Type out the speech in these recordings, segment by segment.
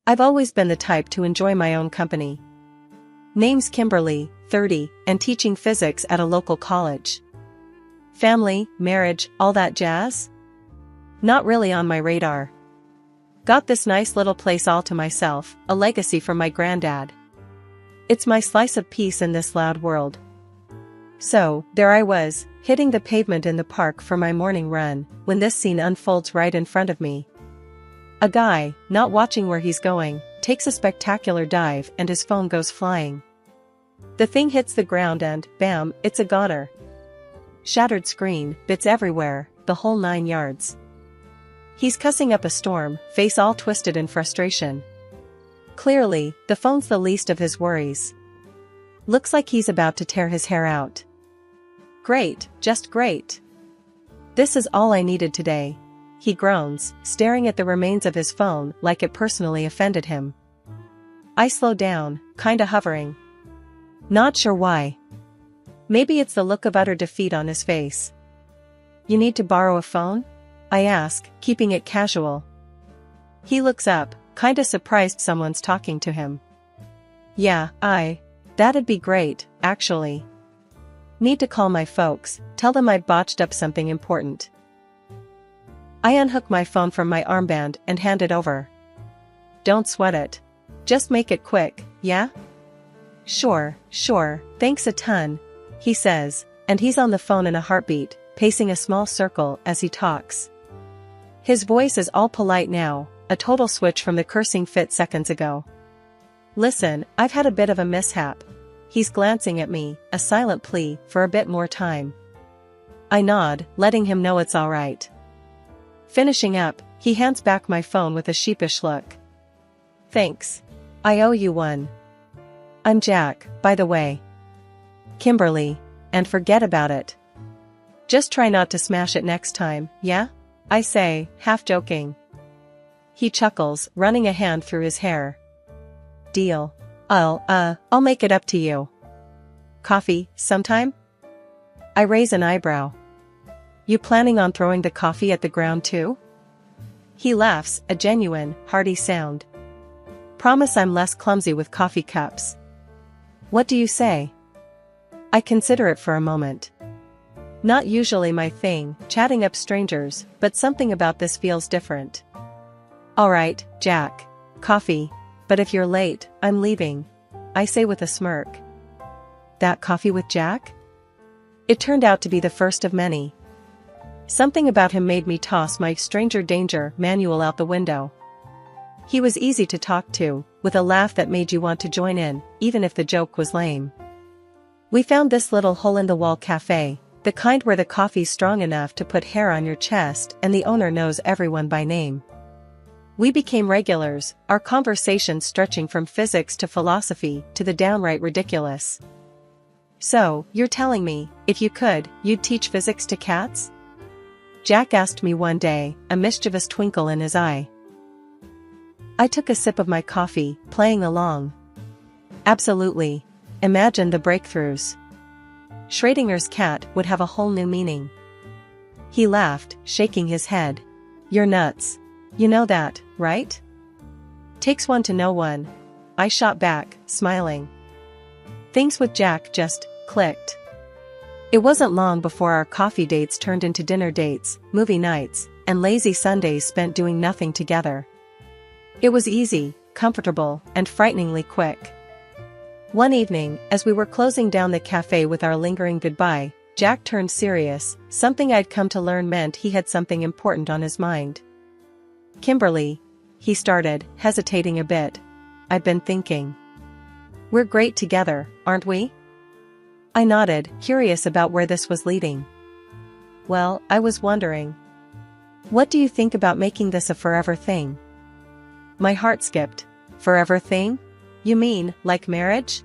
I've always been the type to enjoy my own company. Name's Kimberly, 30, and teaching physics at a local college. Family, marriage, all that jazz? Not really on my radar. Got this nice little place all to myself, a legacy from my granddad. It's my slice of peace in this loud world. So, there I was, hitting the pavement in the park for my morning run, when this scene unfolds right in front of me. A guy, not watching where he's going, takes a spectacular dive and his phone goes flying. The thing hits the ground and, bam, it's a goner. Shattered screen, bits everywhere, the whole 9 yards. He's cussing up a storm, face all twisted in frustration. Clearly, the phone's the least of his worries. Looks like he's about to tear his hair out. Great, just great. This is all I needed today. He groans, staring at the remains of his phone like it personally offended him. I slow down, kinda hovering. Not sure why. Maybe it's the look of utter defeat on his face. You need to borrow a phone? I ask, keeping it casual. He looks up, kinda surprised someone's talking to him. Yeah, that'd be great, actually. Need to call my folks, tell them I botched up something important. I unhook my phone from my armband and hand it over. Don't sweat it. Just make it quick, yeah? Sure, thanks a ton, he says, and he's on the phone in a heartbeat, pacing a small circle as he talks. His voice is all polite now, a total switch from the cursing fit seconds ago. Listen, I've had a bit of a mishap. He's glancing at me, a silent plea for a bit more time. I nod, letting him know it's all right. Finishing up, he hands back my phone with a sheepish look. Thanks. I owe you one. I'm Jack, by the way. Kimberly, and forget about it. Just try not to smash it next time, yeah? I say, half joking. He chuckles, running a hand through his hair. Deal. I'll make it up to you. Coffee, sometime? I raise an eyebrow. You planning on throwing the coffee at the ground too? He laughs, a genuine, hearty sound. Promise I'm less clumsy with coffee cups. What do you say? I consider it for a moment. Not usually my thing, chatting up strangers, but something about this feels different. Alright, Jack. Coffee. But if you're late, I'm leaving. I say with a smirk. That coffee with Jack? It turned out to be the first of many. Something about him made me toss my stranger danger manual out the window. He was easy to talk to, with a laugh that made you want to join in, even if the joke was lame. We found this little hole-in-the-wall cafe, the kind where the coffee's strong enough to put hair on your chest and the owner knows everyone by name. We became regulars, our conversations stretching from physics to philosophy to the downright ridiculous. So, you're telling me, if you could, you'd teach physics to cats? Jack asked me one day, a mischievous twinkle in his eye. I took a sip of my coffee, playing along. Absolutely. Imagine the breakthroughs. Schrodinger's cat would have a whole new meaning. He laughed, shaking his head. You're nuts. You know that, right? Takes one to know one. I shot back, smiling. Things with Jack just clicked. It wasn't long before our coffee dates turned into dinner dates, movie nights, and lazy Sundays spent doing nothing together. It was easy, comfortable, and frighteningly quick. One evening, as we were closing down the cafe with our lingering goodbye, Jack turned serious, something I'd come to learn meant he had something important on his mind. Kimberly, he started, hesitating a bit. I've been thinking. We're great together, aren't we? I nodded, curious about where this was leading. Well, I was wondering. What do you think about making this a forever thing? My heart skipped. Forever thing? You mean, like marriage?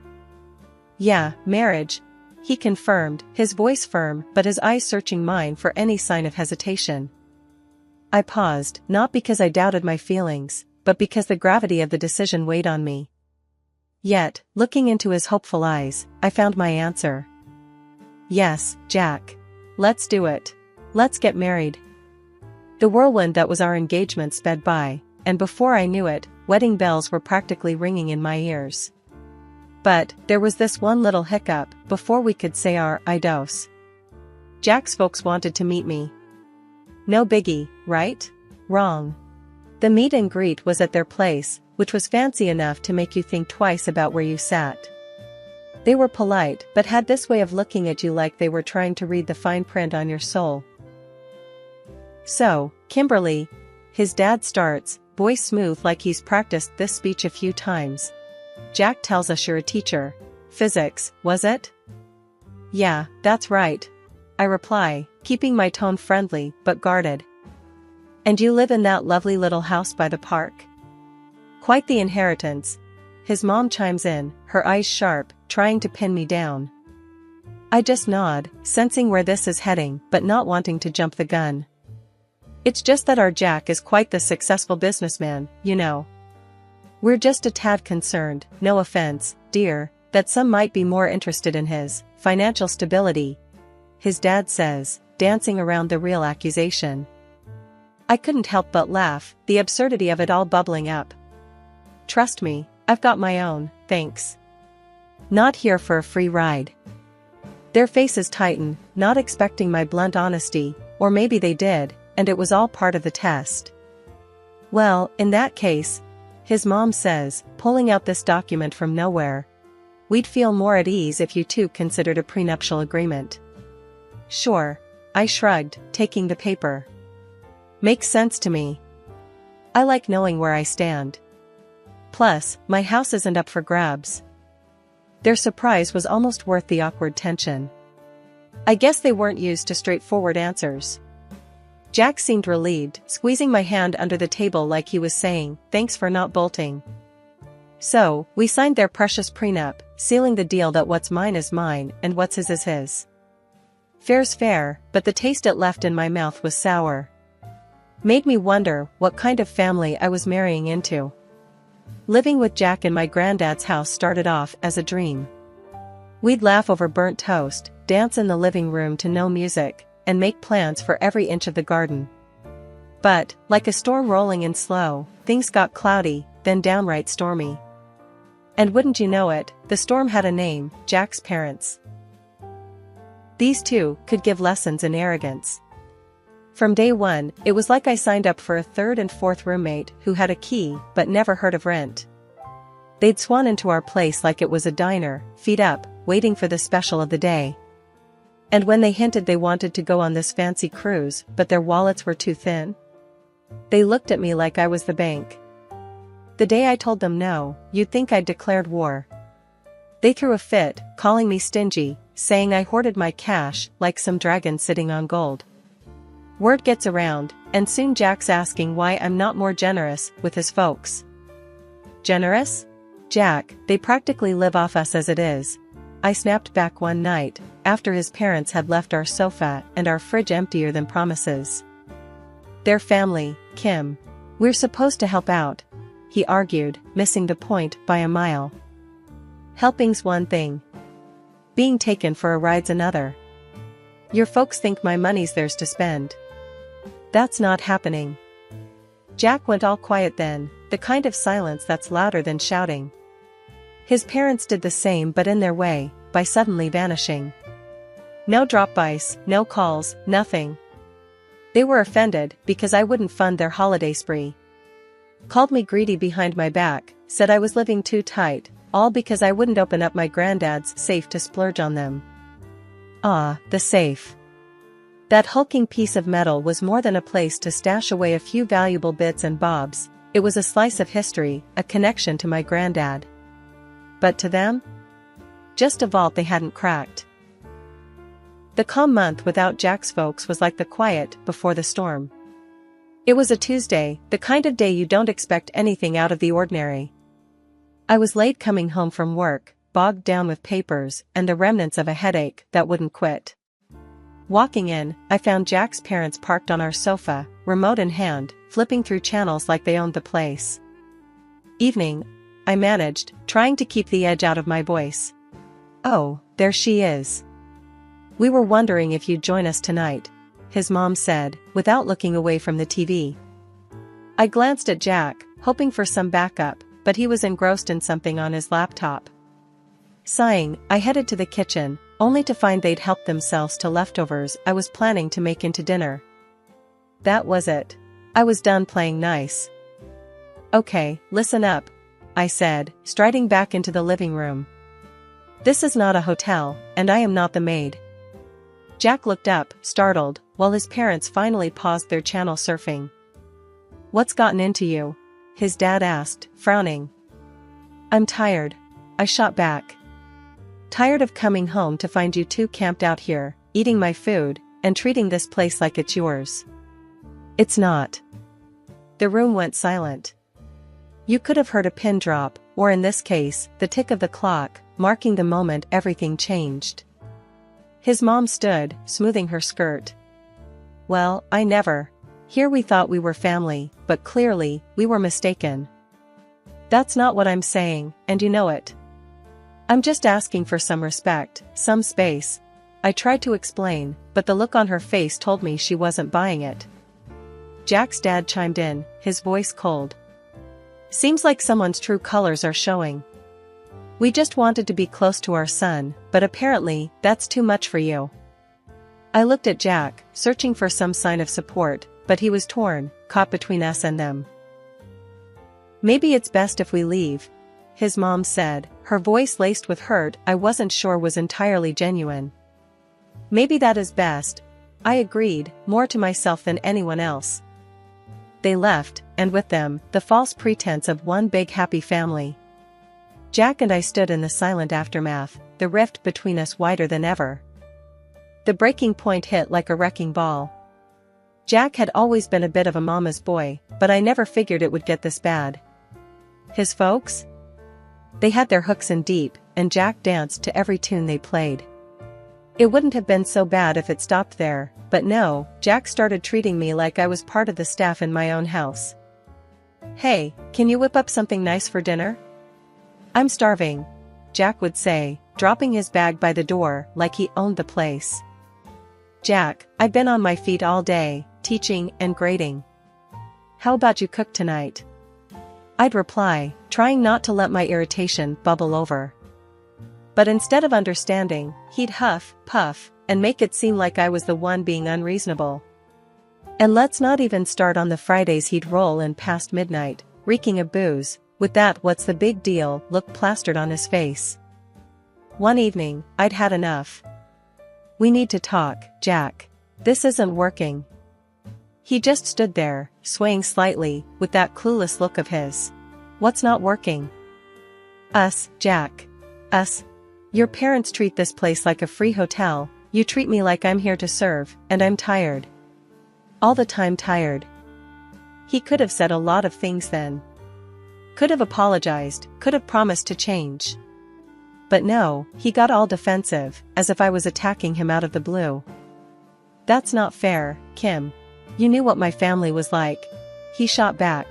Yeah, marriage, he confirmed, his voice firm but his eyes searching mine for any sign of hesitation. I paused, not because I doubted my feelings, but because the gravity of the decision weighed on me. Yet, looking into his hopeful eyes, I found my answer. Yes, Jack. Let's do it. Let's get married. The whirlwind that was our engagement sped by, and before I knew it, wedding bells were practically ringing in my ears. But there was this one little hiccup before we could say our I dos. Jack's folks wanted to meet me. No biggie, right? Wrong. The meet and greet was at their place, which was fancy enough to make you think twice about where you sat. They were polite but had this way of looking at you like they were trying to read the fine print on your soul. So, Kimberly, his dad starts, voice smooth like he's practiced this speech a few times. Jack tells us you're a teacher. Physics, was it? Yeah, that's right. I reply, keeping my tone friendly but guarded. And you live in that lovely little house by the park? Quite the inheritance. His mom chimes in, her eyes sharp, trying to pin me down. I just nod, sensing where this is heading but not wanting to jump the gun. It's just that our Jack is quite the successful businessman, you know. We're just a tad concerned, no offense, dear, that some might be more interested in his financial stability, his dad says, dancing around the real accusation. I couldn't help but laugh, the absurdity of it all bubbling up. Trust me, I've got my own, thanks. Not here for a free ride. Their faces tighten, not expecting my blunt honesty, or maybe they did, and it was all part of the test. Well, in that case, his mom says, pulling out this document from nowhere, we'd feel more at ease if you two considered a prenuptial agreement. Sure, I shrugged, taking the paper. Makes sense to me. I like knowing where I stand. Plus, my house isn't up for grabs. Their surprise was almost worth the awkward tension. I guess they weren't used to straightforward answers. Jack seemed relieved, squeezing my hand under the table like he was saying, thanks for not bolting. So, we signed their precious prenup, sealing the deal that what's mine is mine and what's his is his. Fair's fair, but the taste it left in my mouth was sour. Made me wonder what kind of family I was marrying into. Living with Jack in my granddad's house started off as a dream. We'd laugh over burnt toast, dance in the living room to no music, and make plans for every inch of the garden. But, like a storm rolling in slow, things got cloudy, then downright stormy. And wouldn't you know it, the storm had a name, Jack's parents. These two could give lessons in arrogance. From day one, it was like I signed up for a third and fourth roommate who had a key but never heard of rent. They'd swan into our place like it was a diner, feet up, waiting for the special of the day. And when they hinted they wanted to go on this fancy cruise but their wallets were too thin, they looked at me like I was the bank. The day I told them no, you'd think I'd declared war. They threw a fit, calling me stingy, saying I hoarded my cash like some dragon sitting on gold. Word gets around, and soon Jack's asking why I'm not more generous with his folks. Generous? Jack, they practically live off us as it is. I snapped back one night, after his parents had left our sofa and our fridge emptier than promises. Their family, Kim. We're supposed to help out, he argued, missing the point by a mile. Helping's one thing. Being taken for a ride's another. Your folks think my money's theirs to spend. That's not happening. Jack went all quiet then, the kind of silence that's louder than shouting. His parents did the same but in their way, by suddenly vanishing. No drop-bys, no calls, nothing. They were offended because I wouldn't fund their holiday spree. Called me greedy behind my back, said I was living too tight, all because I wouldn't open up my granddad's safe to splurge on them. Ah, the safe. That hulking piece of metal was more than a place to stash away a few valuable bits and bobs, it was a slice of history, a connection to my granddad. But to them? Just a vault they hadn't cracked. The calm month without Jack's folks was like the quiet before the storm. It was a Tuesday, the kind of day you don't expect anything out of the ordinary. I was late coming home from work, bogged down with papers and the remnants of a headache that wouldn't quit. Walking in, I found Jack's parents parked on our sofa, remote in hand, flipping through channels like they owned the place. Evening, I managed, trying to keep the edge out of my voice. Oh, there she is. We were wondering if you'd join us tonight, his mom said, without looking away from the TV. I glanced at Jack, hoping for some backup, but he was engrossed in something on his laptop. Sighing, I headed to the kitchen, only to find they'd helped themselves to leftovers I was planning to make into dinner. That was it. I was done playing nice. Okay, listen up, I said, striding back into the living room. This is not a hotel, and I am not the maid. Jack looked up, startled, while his parents finally paused their channel surfing. What's gotten into you? His dad asked, frowning. I'm tired, I shot back. Tired of coming home to find you two camped out here, eating my food, and treating this place like it's yours. It's not. The room went silent. You could have heard a pin drop, or in this case, the tick of the clock, marking the moment everything changed. His mom stood, smoothing her skirt. Well, I never. Here we thought we were family, but clearly, we were mistaken. That's not what I'm saying, and you know it. I'm just asking for some respect, some space. I tried to explain, but the look on her face told me she wasn't buying it. Jack's dad chimed in, his voice cold. Seems like someone's true colors are showing. We just wanted to be close to our son, but apparently, that's too much for you. I looked at Jack, searching for some sign of support, but he was torn, caught between us and them. Maybe it's best if we leave, his mom said, her voice laced with hurt I wasn't sure was entirely genuine. Maybe that is best, I agreed, more to myself than anyone else. They left, and with them, the false pretense of one big happy family. Jack and I stood in the silent aftermath, the rift between us wider than ever. The breaking point hit like a wrecking ball. Jack had always been a bit of a mama's boy, but I never figured it would get this bad. His folks? They had their hooks in deep, and Jack danced to every tune they played. It wouldn't have been so bad if it stopped there, but no, Jack started treating me like I was part of the staff in my own house. Hey, can you whip up something nice for dinner? I'm starving, Jack would say, dropping his bag by the door like he owned the place. Jack, I've been on my feet all day, teaching and grading. How about you cook tonight? I'd reply, trying not to let my irritation bubble over. But instead of understanding, he'd huff, puff, and make it seem like I was the one being unreasonable. And let's not even start on the Fridays he'd roll in past midnight, reeking of booze, with that "what's the big deal" look plastered on his face. One evening, I'd had enough. We need to talk, Jack. This isn't working. He just stood there, swaying slightly, with that clueless look of his. What's not working? Us, Jack. Us. Your parents treat this place like a free hotel, you treat me like I'm here to serve, and I'm tired. All the time tired. He could have said a lot of things then. Could have apologized, could have promised to change. But no, he got all defensive, as if I was attacking him out of the blue. That's not fair, Kim. You knew what my family was like. He shot back.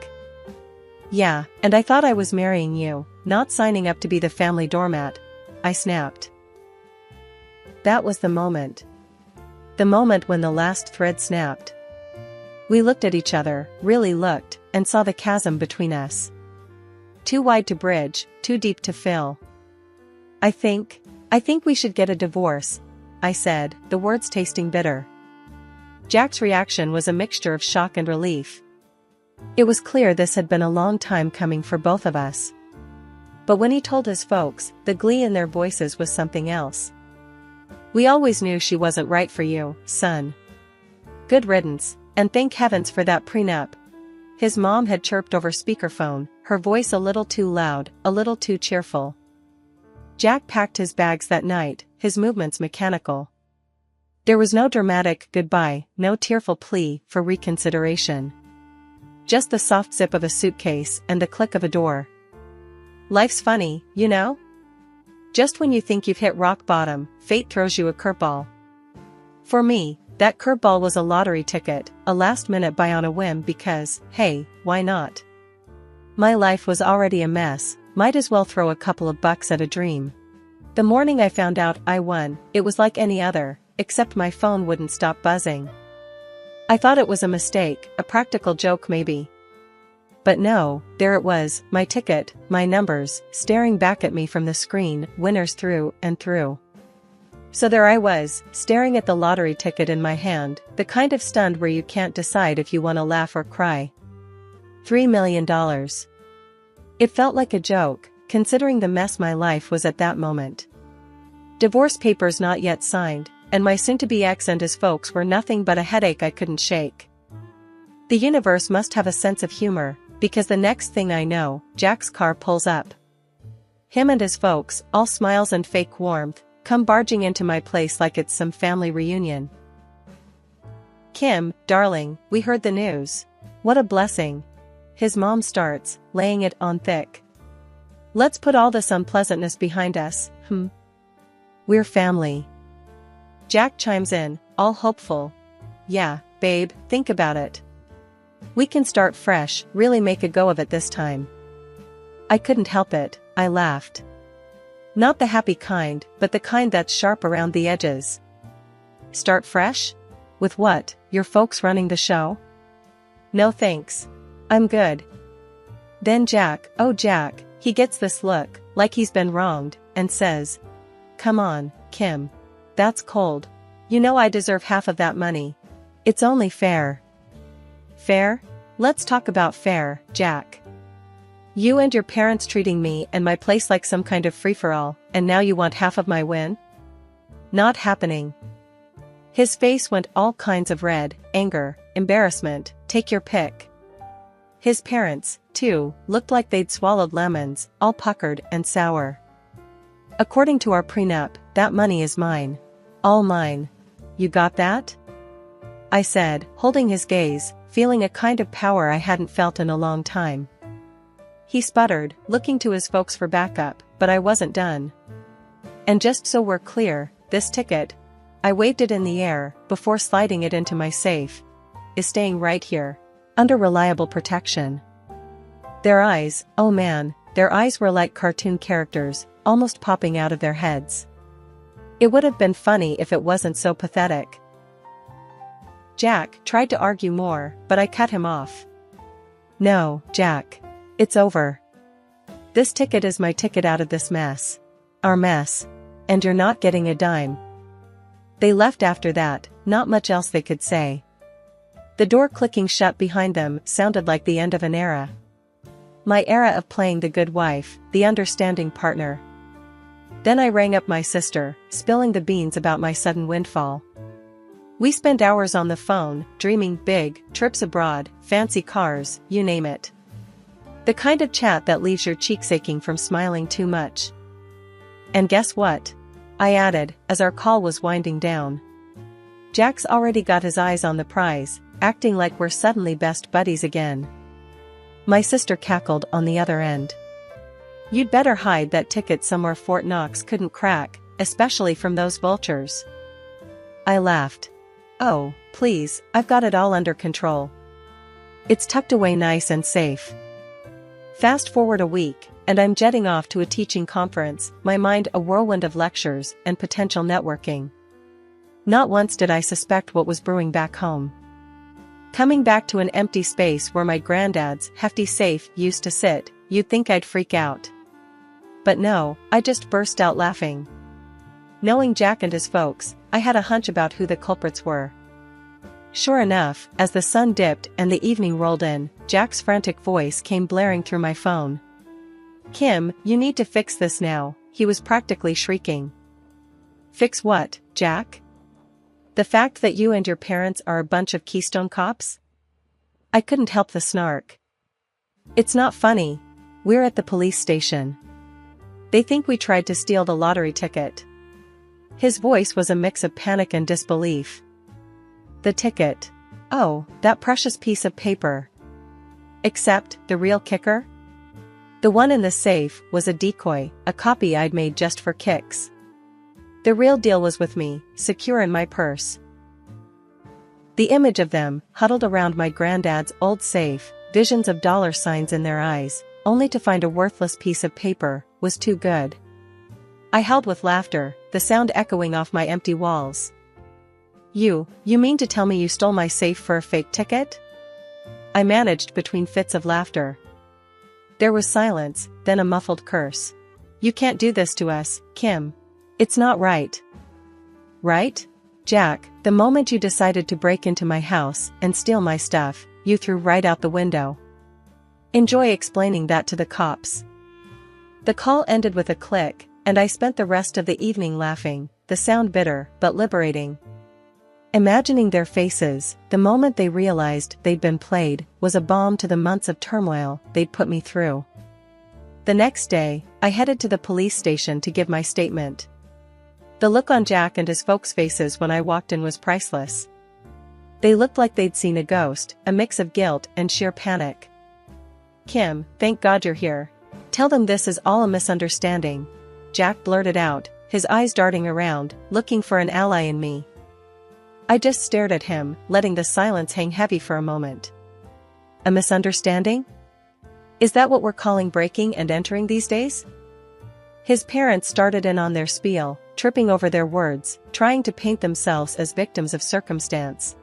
Yeah, and I thought I was marrying you, not signing up to be the family doormat, I snapped. That was the moment. The moment when the last thread snapped. We looked at each other, really looked, and saw the chasm between us. Too wide to bridge, too deep to fill. I think we should get a divorce, I said, the words tasting bitter. Jack's reaction was a mixture of shock and relief. It was clear this had been a long time coming for both of us. But when he told his folks, the glee in their voices was something else. We always knew she wasn't right for you, son. Good riddance, and thank heavens for that prenup. His mom had chirped over speakerphone, her voice a little too loud, a little too cheerful. Jack packed his bags that night, his movements mechanical. There was no dramatic goodbye, no tearful plea for reconsideration. Just the soft zip of a suitcase and the click of a door. Life's funny, you know? Just when you think you've hit rock bottom, fate throws you a curveball. For me, that curveball was a lottery ticket, a last-minute buy on a whim because, hey, why not? My life was already a mess, might as well throw a couple of bucks at a dream. The morning I found out I won, it was like any other, except my phone wouldn't stop buzzing. I thought it was a mistake, a practical joke maybe. But no, there it was, my ticket, my numbers, staring back at me from the screen, winners through and through. So there I was, staring at the lottery ticket in my hand, the kind of stunned where you can't decide if you want to laugh or cry. $3 million. It felt like a joke, considering the mess my life was at that moment. Divorce papers not yet signed, and my soon-to-be ex and his folks were nothing but a headache I couldn't shake. The universe must have a sense of humor, because the next thing I know, Jack's car pulls up. Him and his folks, all smiles and fake warmth, come barging into my place like it's some family reunion. "Kim, darling, we heard the news. What a blessing." His mom starts, laying it on thick. "Let's put all this unpleasantness behind us, We're family." Jack chimes in, all hopeful. "Yeah, babe, think about it. We can start fresh, really make a go of it this time." I couldn't help it, I laughed. Not the happy kind, but the kind that's sharp around the edges. "Start fresh? With what, your folks running the show?" "No thanks. I'm good." Then Jack, oh Jack, he gets this look, like he's been wronged, and says, "Come on, Kim. That's cold. You know I deserve half of that money. It's only fair." "Fair? Let's talk about fair, Jack. You and your parents treating me and my place like some kind of free-for-all, and now you want half of my win? Not happening." His face went all kinds of red, anger, embarrassment, take your pick. His parents, too, looked like they'd swallowed lemons, all puckered and sour. "According to our prenup, that money is mine. All mine. You got that?" I said, holding his gaze, feeling a kind of power I hadn't felt in a long time. He sputtered, looking to his folks for backup, but I wasn't done. "And just so we're clear, this ticket," I waved it in the air, before sliding it into my safe, "is staying right here, under reliable protection." Their eyes, oh man, their eyes were like cartoon characters, almost popping out of their heads. It would have been funny if it wasn't so pathetic. Jack tried to argue more, but I cut him off. "No, Jack. It's over. This ticket is my ticket out of this mess. Our mess. And you're not getting a dime." They left after that, not much else they could say. The door clicking shut behind them sounded like the end of an era. My era of playing the good wife, the understanding partner. Then I rang up my sister, spilling the beans about my sudden windfall. We spent hours on the phone, dreaming big, trips abroad, fancy cars, you name it. The kind of chat that leaves your cheeks aching from smiling too much. "And guess what?" I added, as our call was winding down. "Jack's already got his eyes on the prize, acting like we're suddenly best buddies again." My sister cackled on the other end. "You'd better hide that ticket somewhere Fort Knox couldn't crack, especially from those vultures." I laughed. "Oh, please, I've got it all under control. It's tucked away nice and safe." Fast forward a week, and I'm jetting off to a teaching conference, my mind a whirlwind of lectures and potential networking. Not once did I suspect what was brewing back home. Coming back to an empty space where my granddad's hefty safe used to sit, you'd think I'd freak out. But no, I just burst out laughing. Knowing Jack and his folks, I had a hunch about who the culprits were. Sure enough, as the sun dipped and the evening rolled in, Jack's frantic voice came blaring through my phone. "Kim, you need to fix this now," he was practically shrieking. "Fix what, Jack? The fact that you and your parents are a bunch of Keystone cops?" I couldn't help the snark. "It's not funny. We're at the police station. They think we tried to steal the lottery ticket." His voice was a mix of panic and disbelief. "The ticket. Oh, that precious piece of paper. Except, the real kicker? The one in the safe was a decoy, a copy I'd made just for kicks. The real deal was with me, secure in my purse." The image of them, huddled around my granddad's old safe, visions of dollar signs in their eyes, only to find a worthless piece of paper, was too good. I howled with laughter, the sound echoing off my empty walls. You mean to tell me you stole my safe for a fake ticket?" I managed between fits of laughter. There was silence, then a muffled curse. You can't do this to us, Kim. It's not right. Right? Jack, the moment you decided to break into my house and steal my stuff, you threw right out the window. Enjoy explaining that to the cops. The call ended with a click, and I spent the rest of the evening laughing, the sound bitter but liberating. Imagining their faces, the moment they realized they'd been played, was a balm to the months of turmoil they'd put me through. The next day, I headed to the police station to give my statement. The look on Jack and his folks' faces when I walked in was priceless. They looked like they'd seen a ghost, a mix of guilt and sheer panic. Kim, thank God you're here. Tell them this is all a misunderstanding, Jack blurted out, his eyes darting around, looking for an ally in me. I just stared at him, letting the silence hang heavy for a moment. A misunderstanding? Is that what we're calling breaking and entering these days? His parents started in on their spiel, tripping over their words, trying to paint themselves as victims of circumstance.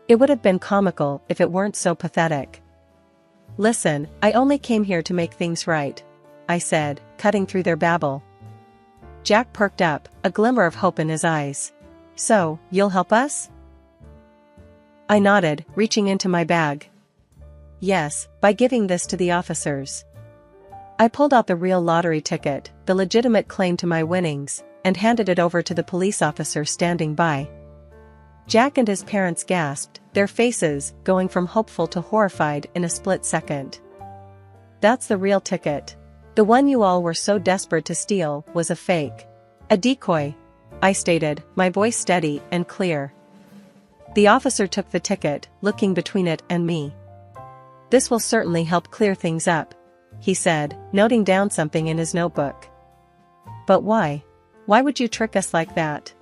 It would have been comical if it weren't so pathetic. Listen, I only came here to make things right, I said, cutting through their babble. Jack perked up, a glimmer of hope in his eyes. So, you'll help us? I nodded, reaching into my bag. Yes, by giving this to the officers. I pulled out the real lottery ticket, the legitimate claim to my winnings, and handed it over to the police officer standing by. Jack and his parents gasped, their faces going from hopeful to horrified in a split second. That's the real ticket. The one you all were so desperate to steal was a fake. A decoy, I stated, my voice steady and clear. The officer took the ticket, looking between it and me. This will certainly help clear things up, he said, noting down something in his notebook. But why? Why would you trick us like that?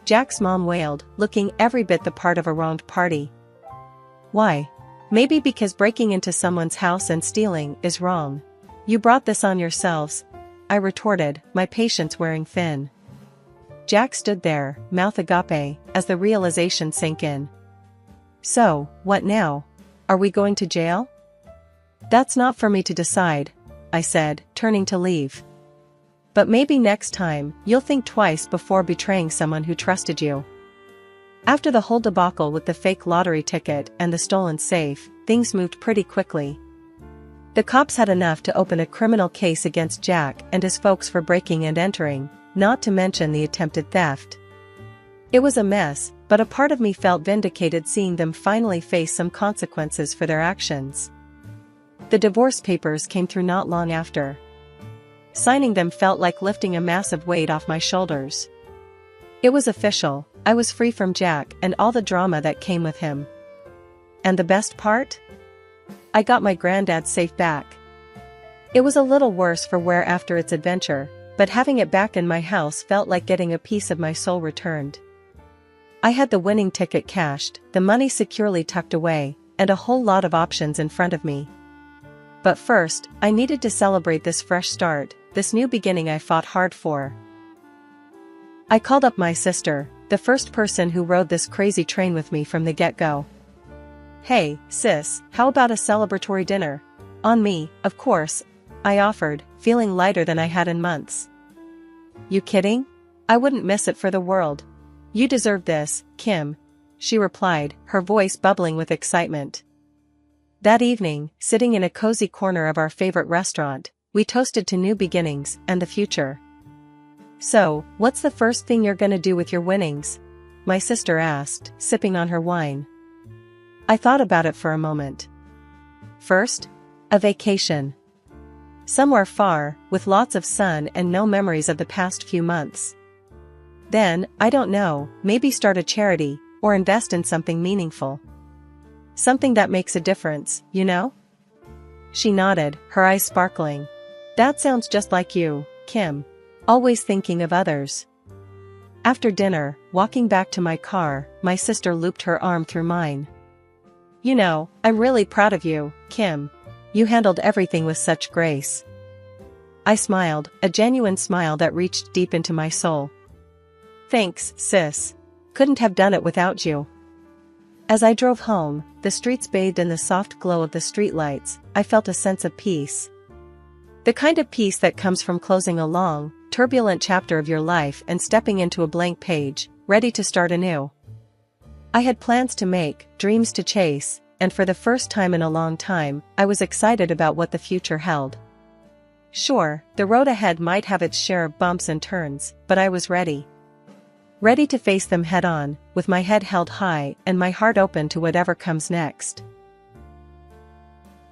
Jack's mom wailed, looking every bit the part of a wronged party. Why? Maybe because breaking into someone's house and stealing is wrong. You brought this on yourselves, I retorted, my patience wearing thin. Jack stood there, mouth agape, as the realization sank in. So, what now? Are we going to jail? That's not for me to decide, I said, turning to leave. But maybe next time, you'll think twice before betraying someone who trusted you. After the whole debacle with the fake lottery ticket and the stolen safe, things moved pretty quickly. The cops had enough to open a criminal case against Jack and his folks for breaking and entering, not to mention the attempted theft. It was a mess, but a part of me felt vindicated seeing them finally face some consequences for their actions. The divorce papers came through not long after. Signing them felt like lifting a massive weight off my shoulders. It was official, I was free from Jack and all the drama that came with him. And the best part? I got my granddad's safe back. It was a little worse for wear after its adventure, but having it back in my house felt like getting a piece of my soul returned. I had the winning ticket cashed, the money securely tucked away, and a whole lot of options in front of me. But first, I needed to celebrate this fresh start, this new beginning I fought hard for. I called up my sister, the first person who rode this crazy train with me from the get-go. Hey, sis, how about a celebratory dinner? On me, of course, I offered, feeling lighter than I had in months. You kidding? I wouldn't miss it for the world. You deserve this, Kim, she replied, her voice bubbling with excitement. That evening, sitting in a cozy corner of our favorite restaurant, we toasted to new beginnings and the future. So, what's the first thing you're gonna do with your winnings? My sister asked, sipping on her wine. I thought about it for a moment. First, a vacation. Somewhere far, with lots of sun and no memories of the past few months. Then, I don't know, maybe start a charity, or invest in something meaningful. Something that makes a difference, you know? She nodded, her eyes sparkling. That sounds just like you, Kim. Always thinking of others. After dinner, walking back to my car, my sister looped her arm through mine. You know, I'm really proud of you, Kim. You handled everything with such grace. I smiled, a genuine smile that reached deep into my soul. Thanks, sis. Couldn't have done it without you. As I drove home, the streets bathed in the soft glow of the streetlights, I felt a sense of peace. The kind of peace that comes from closing a long, turbulent chapter of your life and stepping into a blank page, ready to start anew. I had plans to make, dreams to chase, and for the first time in a long time, I was excited about what the future held. Sure, the road ahead might have its share of bumps and turns, but I was ready. Ready to face them head on, with my head held high and my heart open to whatever comes next.